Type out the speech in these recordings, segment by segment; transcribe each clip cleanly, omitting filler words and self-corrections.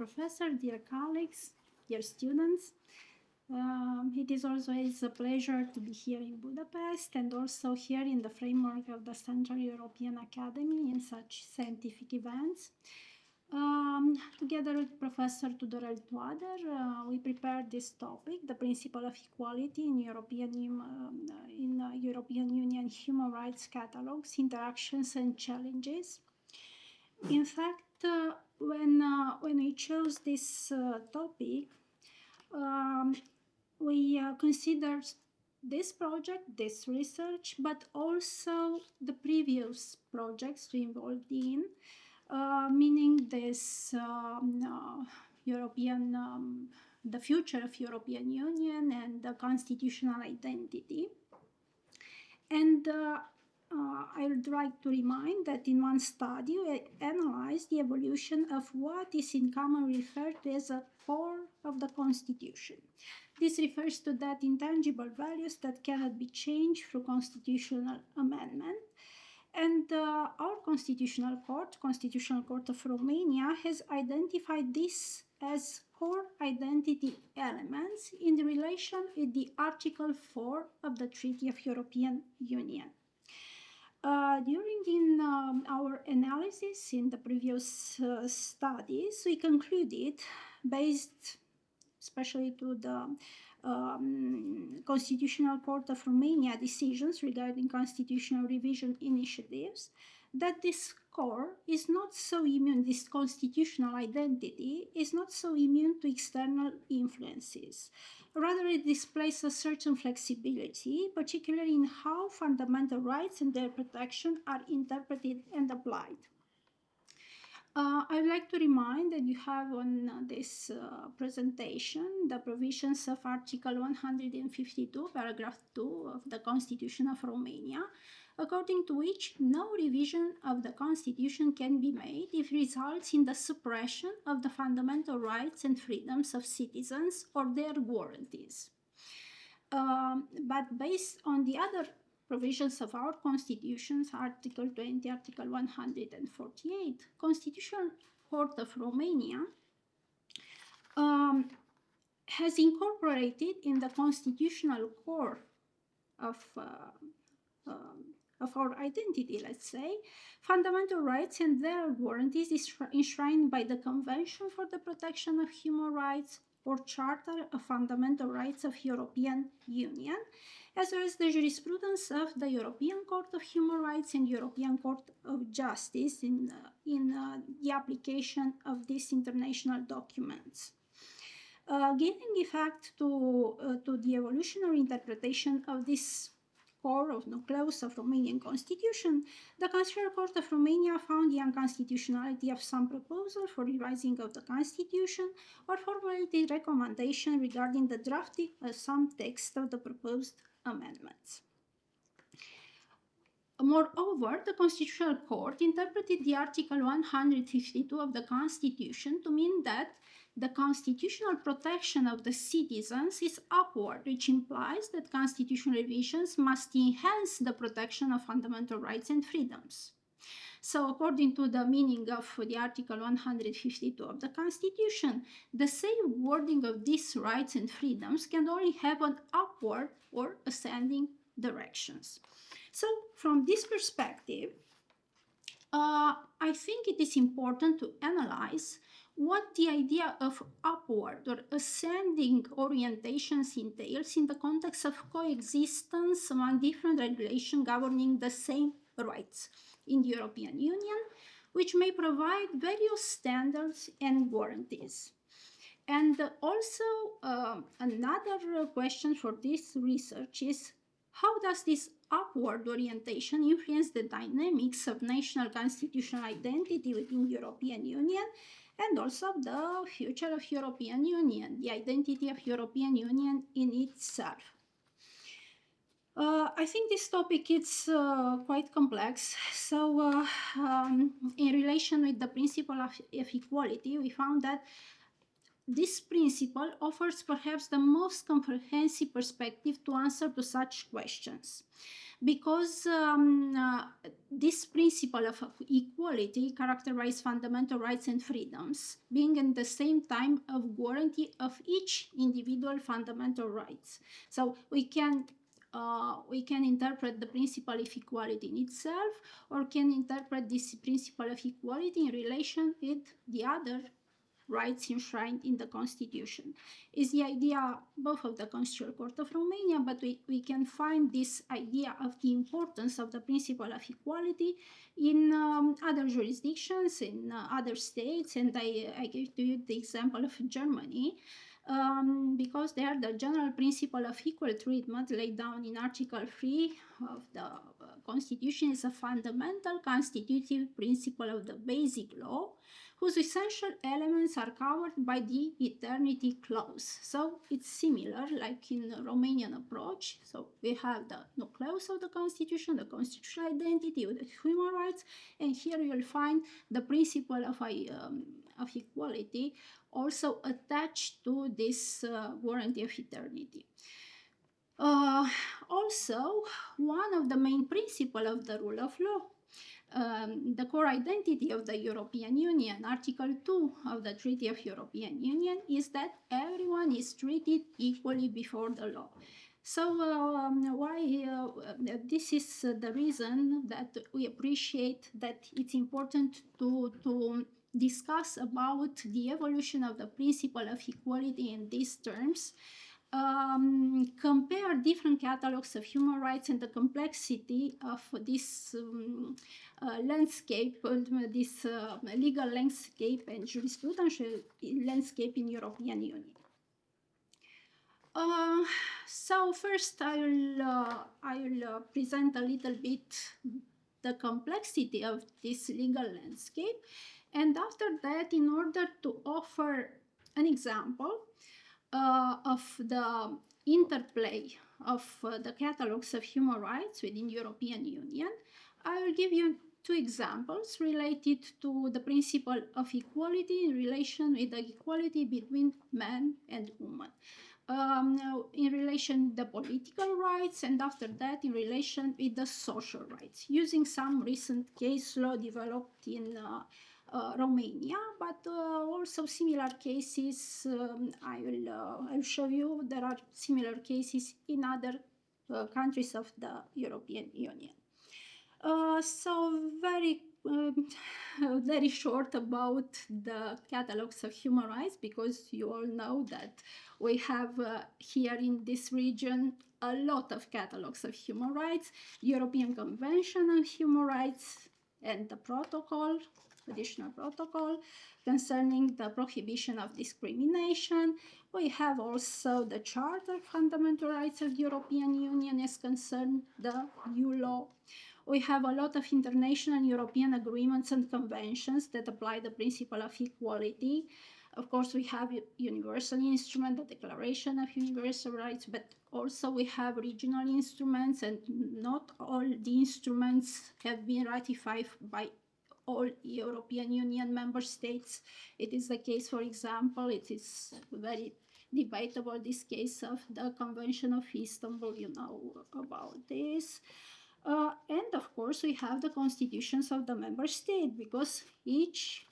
Professor, dear colleagues, dear students. It is always a pleasure to be here in Budapest and also here in the framework of the Central European Academy in such scientific events. Together with Professor Tudorel Toader, we prepared this topic, the principle of equality in European Union human rights catalogues, interactions and challenges. In fact, when we chose this topic, we considered this project, this research, but also the previous projects we involved in, meaning this the future of European Union and the constitutional identity. And I would like to remind that in one study we analyzed the evolution of what is in common referred to as a core of the Constitution. This refers to that intangible values that cannot be changed through constitutional amendment. And our Constitutional Court of Romania, has identified this as core identity elements in relation with the Article 4 of the Treaty of European Union. During our analysis in the previous studies, we concluded, based especially to the Constitutional Court of Romania decisions regarding constitutional revision initiatives, that this core is not so immune, this constitutional identity is not so immune to external influences. Rather, it displays a certain flexibility, particularly in how fundamental rights and their protection are interpreted and applied. I'd like to remind that you have on this presentation the provisions of Article 152, paragraph 2 of the Constitution of Romania, according to which no revision of the Constitution can be made if it results in the suppression of the fundamental rights and freedoms of citizens or their guarantees. But based on the other provisions of our constitutions, Article 20, Article 148, Constitutional Court of Romania has incorporated in the constitutional core of our identity, let's say, fundamental rights and their guarantees enshrined by the Convention for the Protection of Human Rights or Charter of Fundamental Rights of European Union, as well as the jurisprudence of the European Court of Human Rights and European Court of Justice in the application of these international documents. Giving effect to the evolutionary interpretation of this core of clause of Romanian Constitution, the Constitutional Court of Romania found the unconstitutionality of some proposal for revising of the Constitution or formulated recommendation regarding the drafting of some text of the proposed amendments. Moreover, the Constitutional Court interpreted the Article 152 of the Constitution to mean that the constitutional protection of the citizens is upward, which implies that constitutional revisions must enhance the protection of fundamental rights and freedoms. So, according to the meaning of the Article 152 of the Constitution, the safeguarding of these rights and freedoms can only have an upward or ascending directions. So, from this perspective, I think it is important to analyze what the idea of upward or ascending orientations entails in the context of coexistence among different regulations governing the same rights in the European Union, which may provide various standards and guarantees. And also, another question for this research is, how does this upward orientation influence the dynamics of national constitutional identity within the European Union and also the future of European Union, the identity of European Union in itself? I think this topic is quite complex. So in relation with the principle of equality, we found that this principle offers perhaps the most comprehensive perspective to answer to such questions. because this principle of equality characterizes fundamental rights and freedoms, being at the same time a guarantee of each individual fundamental rights. So we can interpret the principle of equality in itself, or can interpret this principle of equality in relation with the other rights enshrined in the Constitution. Is the idea both of the Constitutional Court of Romania, but we can find this idea of the importance of the principle of equality in other jurisdictions, in other states, and I gave to you the example of Germany, because there the general principle of equal treatment laid down in Article 3 of the Constitution is a fundamental constitutive principle of the basic law, whose essential elements are covered by the eternity clause. So it's similar, like in the Romanian approach. So we have the nucleus of the Constitution, the constitutional identity with the human rights, and here you'll find the principle of equality also attached to this warranty of eternity. Also, one of the main principles of the rule of law, the core identity of the European Union, Article 2 of the Treaty of European Union, is that everyone is treated equally before the law. So this is the reason that we appreciate that it's important to discuss about the evolution of the principle of equality in these terms, compare different catalogues of human rights and the complexity of this landscape, this legal landscape and jurisprudential landscape in European Union. So first I will present a little bit the complexity of this legal landscape, and after that, in order to offer an example of the interplay of the catalogues of human rights within European Union, I will give you two examples related to the principle of equality in relation with the equality between man and woman. In relation the political rights, and after that in relation with the social rights, using some recent case law developed in Romania, but also similar cases. I'll show you there are similar cases in other countries of the European Union. So very short about the catalogues of human rights, because you all know that we have here in this region a lot of catalogues of human rights, European Convention on Human Rights and the protocol, additional protocol concerning the prohibition of discrimination. We have also the Charter of Fundamental Rights of the European Union as concerned the EU law. We have a lot of international and European agreements and conventions that apply the principle of equality. Of course, we have universal instrument, the Declaration of Universal Rights, but also we have regional instruments, and not all the instruments have been ratified by all European Union member states. It is the case, for example, it is very debatable, this case of the Convention of Istanbul, you know about this. And of course, we have the constitutions of the member state, because each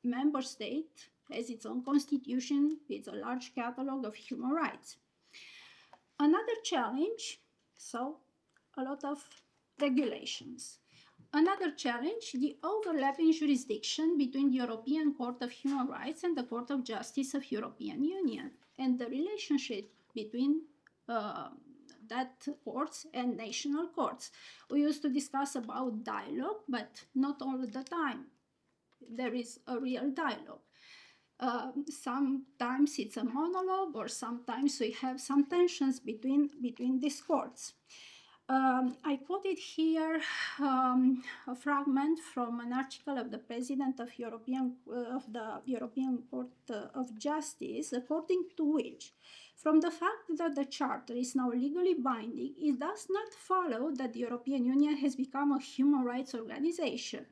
member state has its own constitution with a large catalog of human rights. Another challenge, so a lot of regulations. Another challenge, the overlapping jurisdiction between the European Court of Human Rights and the Court of Justice of European Union, and the relationship between that courts and national courts. We used to discuss about dialogue, but not all the time there is a real dialogue. Sometimes it's a monologue, or sometimes we have some tensions between these courts. I quoted here a fragment from an article of the President of the European Court of Justice, according to which, from the fact that the Charter is now legally binding, it does not follow that the European Union has become a human rights organization.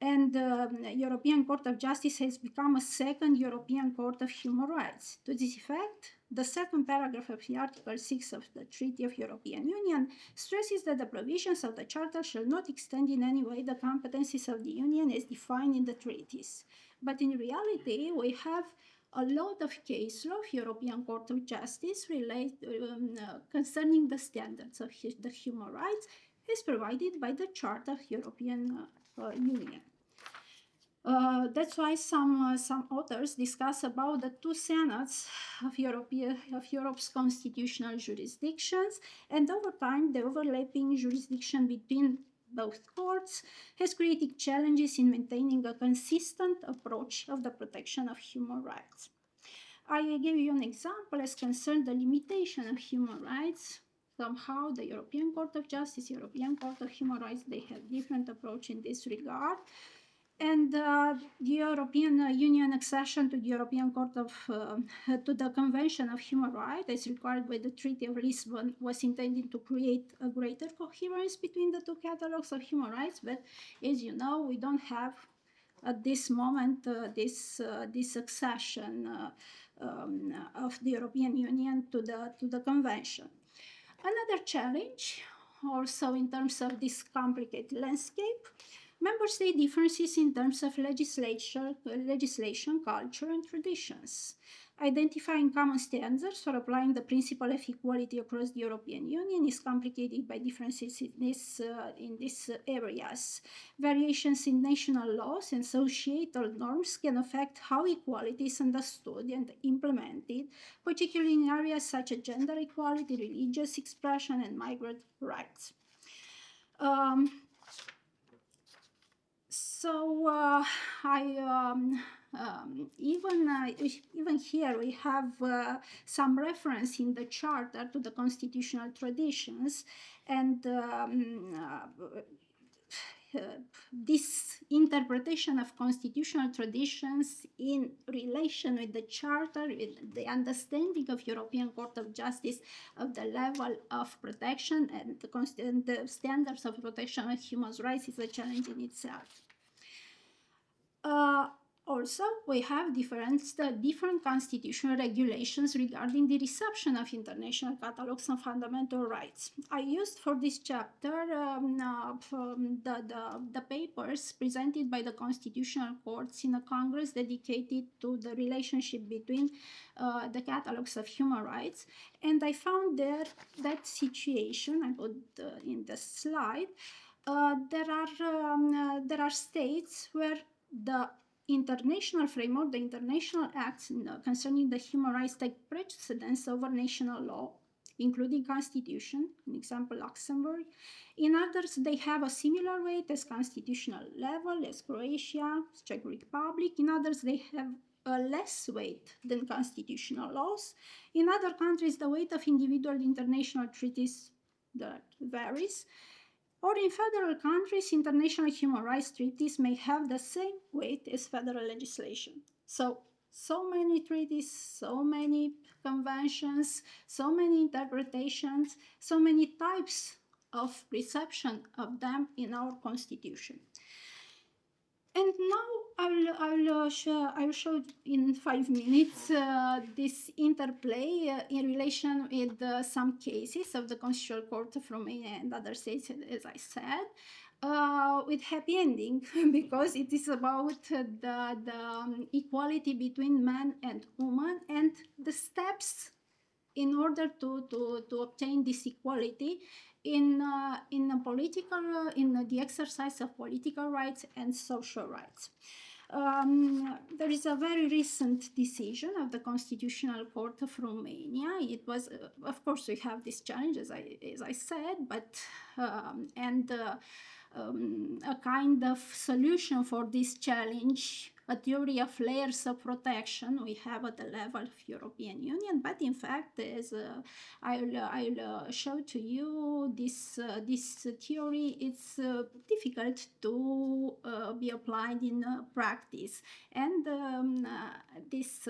And the European Court of Justice has become a second European Court of Human Rights. To this effect, the second paragraph of the Article 6 of the Treaty of European Union stresses that the provisions of the Charter shall not extend in any way the competencies of the Union as defined in the treaties. But in reality, we have a lot of case law of European Court of Justice concerning the standards of the human rights as provided by the Charter of European Union. That's why some authors discuss about the two senates of Europe's constitutional jurisdictions, and over time the overlapping jurisdiction between both courts has created challenges in maintaining a consistent approach of the protection of human rights. I give you an example as concerned the limitation of human rights. Somehow the European Court of Justice, European Court of Human Rights, they have different approach in this regard. And the European Union accession to the European Court of, to the Convention of Human Rights, as required by the Treaty of Lisbon, was intended to create a greater coherence between the two catalogues of human rights. But as you know, we don't have at this moment this accession of the European Union to the Convention. Another challenge, also in terms of this complicated landscape, member state differences in terms of legislation, culture, and traditions. Identifying common standards for applying the principle of equality across the European Union is complicated by differences in these areas. Variations in national laws and societal norms can affect how equality is understood and implemented, particularly in areas such as gender equality, religious expression, and migrant rights. Even here we have some reference in the Charter to the constitutional traditions, and this interpretation of constitutional traditions in relation with the Charter, with the understanding of European Court of Justice of the level of protection and the standards of protection of human rights is a challenge in itself. Also, we have different constitutional regulations regarding the reception of international catalogues on fundamental rights. I used for this chapter the papers presented by the constitutional courts in a congress dedicated to the relationship between the catalogues of human rights, and I found there that situation. I put in the slide. There are states where the international framework, the international acts concerning the human rights take precedence over national law, including constitution, an example Luxembourg. In others, they have a similar weight as constitutional level, as Croatia, Czech Republic. In others, they have a less weight than constitutional laws. In other countries, the weight of individual international treaties that varies. Or in federal countries, international human rights treaties may have the same weight as federal legislation. So many treaties, so many conventions, so many interpretations, so many types of reception of them in our constitution. And now I'll show in 5 minutes this interplay in relation with some cases of the Constitutional Court of Romania and other states, as I said, with happy ending, because it is about the equality between man and woman and the steps in order to obtain this equality in the exercise of political rights and social rights. There is a very recent decision of the Constitutional Court of Romania. It was, of course, we have this challenge, as I said, but a kind of solution for this challenge, a theory of layers of protection we have at the level of European Union. But in fact, as I'll show to you, this theory, it's difficult to be applied in practice. And this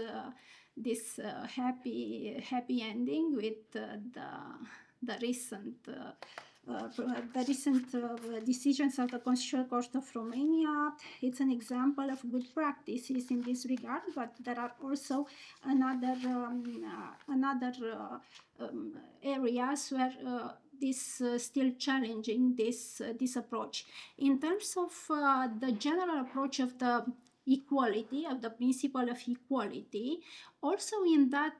happy ending with the recent the recent decisions of the Constitutional Court of Romania. It's an example of good practices in this regard, but there are also another areas where this still challenging this approach. In terms of the general approach of the equality, of the principle of equality, also in that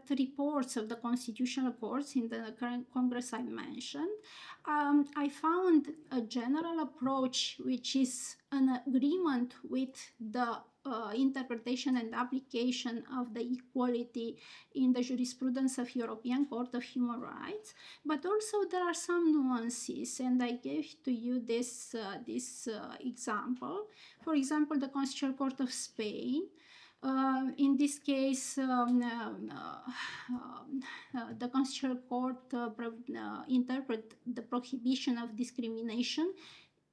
reports of the constitutional courts in the current Congress I mentioned, I found a general approach which is an agreement with the interpretation and application of the equality in the jurisprudence of European Court of Human Rights, but also there are some nuances, and I gave to you this example. For example, the Constitutional Court of Spain. In this case, the Constitutional Court interpret the prohibition of discrimination,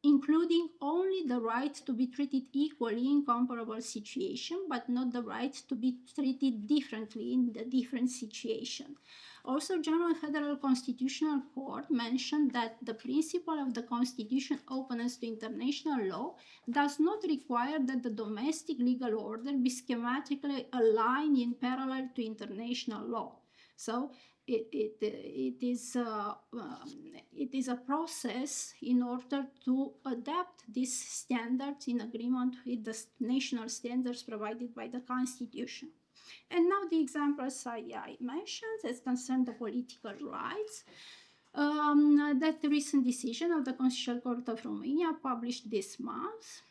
including only the right to be treated equally in comparable situation, but not the right to be treated differently in the different situation. Also, German Federal Constitutional Court mentioned that the principle of the Constitution openness to international law does not require that the domestic legal order be schematically aligned in parallel to international law. So it is a process in order to adapt these standards in agreement with the national standards provided by the Constitution. And now the examples I mentioned as concern the political rights. That recent decision of the Constitutional Court of Romania published this month.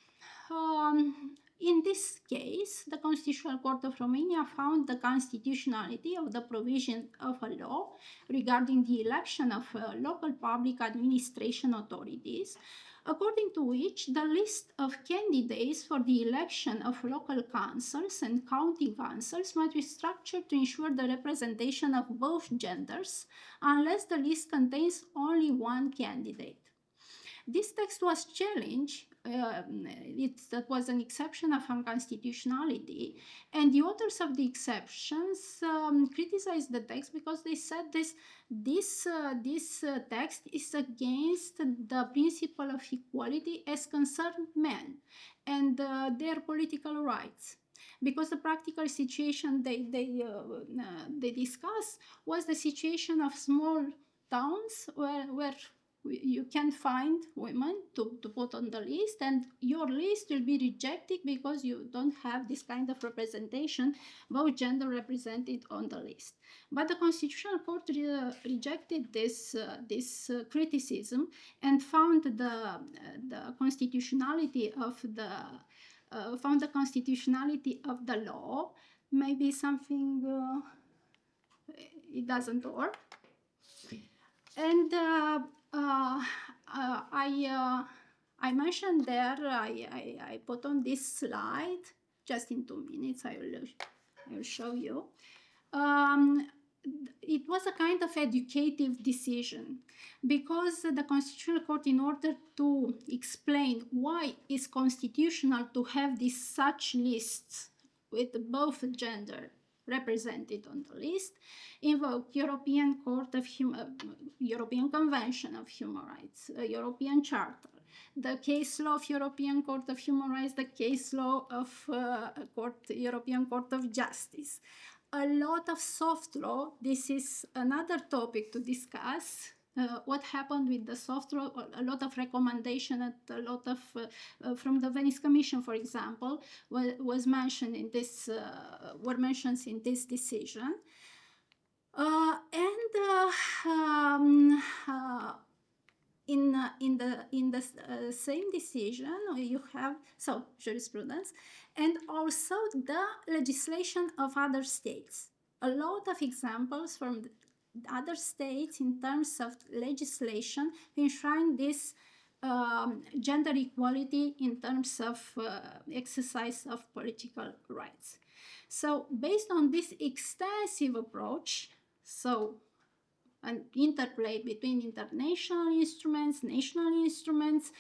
In this case, the Constitutional Court of Romania found the constitutionality of the provision of a law regarding the election of local public administration authorities, according to which the list of candidates for the election of local councils and county councils must be structured to ensure the representation of both genders, unless the list contains only one candidate. This text was challenged. That was an exception of unconstitutionality, and the authors of the exceptions criticized the text because they said this text is against the principle of equality as concerned men and their political rights. Because the practical situation they discussed was the situation of small towns where you can find women to put on the list, and your list will be rejected because you don't have this kind of representation, both gender represented on the list. But the Constitutional Court rejected this criticism and found the constitutionality of the law. Maybe something it doesn't work, and I mentioned there, I put on this slide, just in 2 minutes I will show you. It was a kind of educative decision because the Constitutional Court, in order to explain why it's constitutional to have these such lists with both gender represented on the list, invoked European Convention of Human Rights, European Charter, the case law of European Court of Human Rights, the case law of European Court of Justice. A lot of soft law. This is another topic to discuss. What happened with the soft law? A lot of recommendation and a lot of from the Venice Commission, for example, was mentioned in this were mentioned in this decision. In the same decision, you have jurisprudence, and also the legislation of other states. A lot of examples from other states in terms of legislation enshrine this gender equality in terms of exercise of political rights. So based on this extensive approach, an interplay between international instruments, national instruments,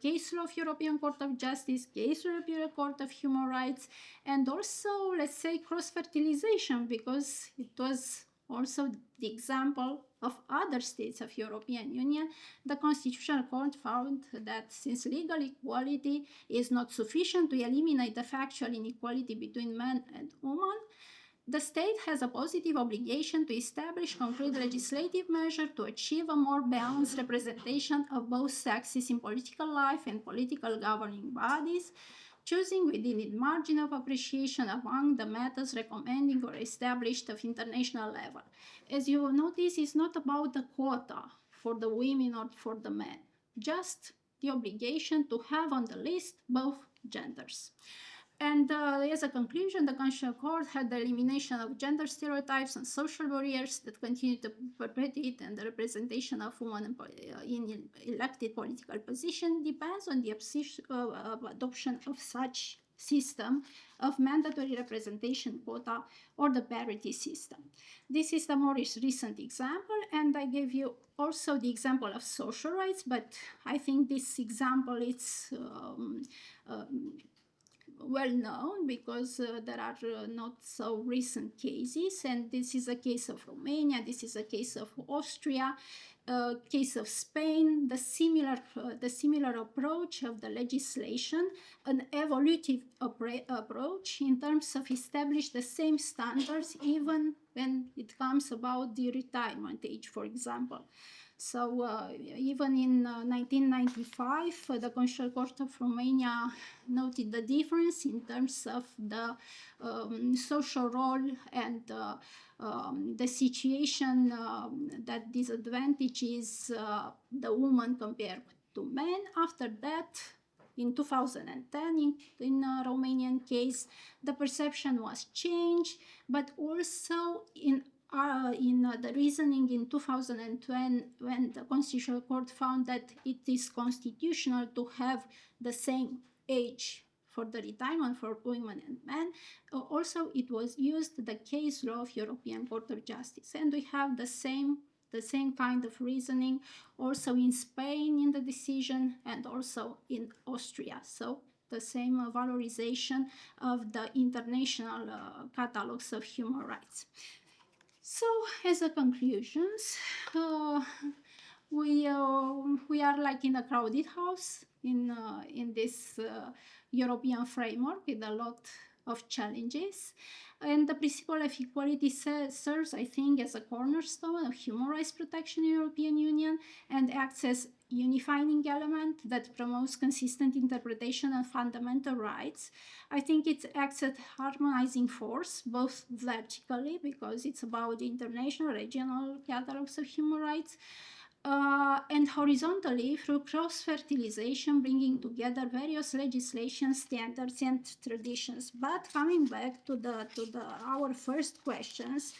case law of European Court of Justice, case law of European Court of Human Rights, and also, let's say, cross-fertilization, because it was also the example of other states of European Union, the Constitutional Court found that since legal equality is not sufficient to eliminate the factual inequality between men and women, the state has a positive obligation to establish concrete legislative measures to achieve a more balanced representation of both sexes in political life and political governing bodies, choosing within its margin of appreciation among the methods recommended or established at international level. As you will notice, it's not about the quota for the women or for the men, just the obligation to have on the list both genders. And as a conclusion, the Constitutional Court had the elimination of gender stereotypes and social barriers that continue to perpetuate, and the representation of women in elected political position depends on the adoption of such system of mandatory representation quota or the parity system. This is the more recent example, and I gave you also the example of social rights, but I think this example is well known because there are not so recent cases, and this is a case of Romania, this is a case of Austria, case of Spain, the similar approach of the legislation, an evolutive approach in terms of establish the same standards even when it comes about the retirement age, for example. So even in 1995, the Constitutional Court of Romania noted the difference in terms of the social role and the situation that disadvantages the woman compared to men. After that, in 2010, in a Romanian case, the perception was changed, but also in the reasoning in 2010, when the Constitutional Court found that it is constitutional to have the same age for the retirement for women and men, also it was used the case law of European Court of Justice, and we have the same kind of reasoning also in Spain in the decision and also in Austria. So the same valorization of the international catalogues of human rights. So, as a conclusions, we are like in a crowded house in this European framework with a lot of challenges, and the principle of equality serves, I think, as a cornerstone of human rights protection in the European Union and acts as unifying element that promotes consistent interpretation of fundamental rights. I think it acts as harmonizing force, both vertically, because it's about the international, regional catalogues of human rights, and horizontally through cross-fertilization, bringing together various legislation, standards, and traditions. But coming back to our first questions,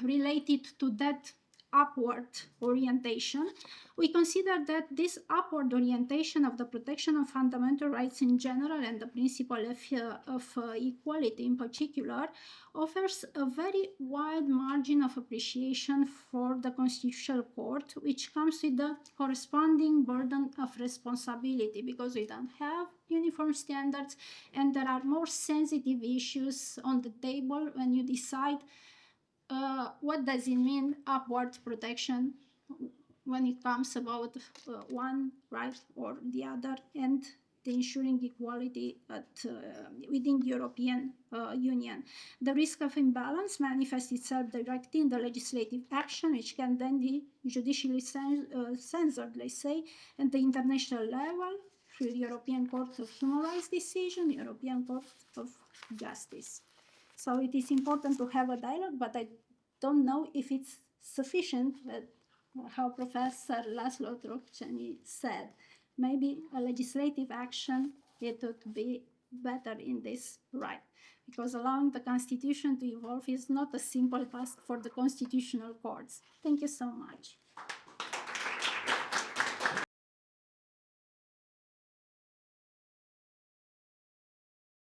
related to that upward orientation, we consider that this upward orientation of the protection of fundamental rights in general and the principle of equality in particular offers a very wide margin of appreciation for the Constitutional Court, which comes with the corresponding burden of responsibility because we don't have uniform standards and there are more sensitive issues on the table when you decide what does it mean upward protection when it comes about one right or the other, and the ensuring equality within the European Union. The risk of imbalance manifests itself directly in the legislative action, which can then be judicially censored, let's say, at the international level through the European Court of Human Rights decision, European Court of Justice. So it is important to have a dialogue, but I don't know if it's sufficient, how Professor Laszlo Drobcsany said. Maybe a legislative action, it would be better in this right, because allowing the Constitution to evolve is not a simple task for the constitutional courts. Thank you so much.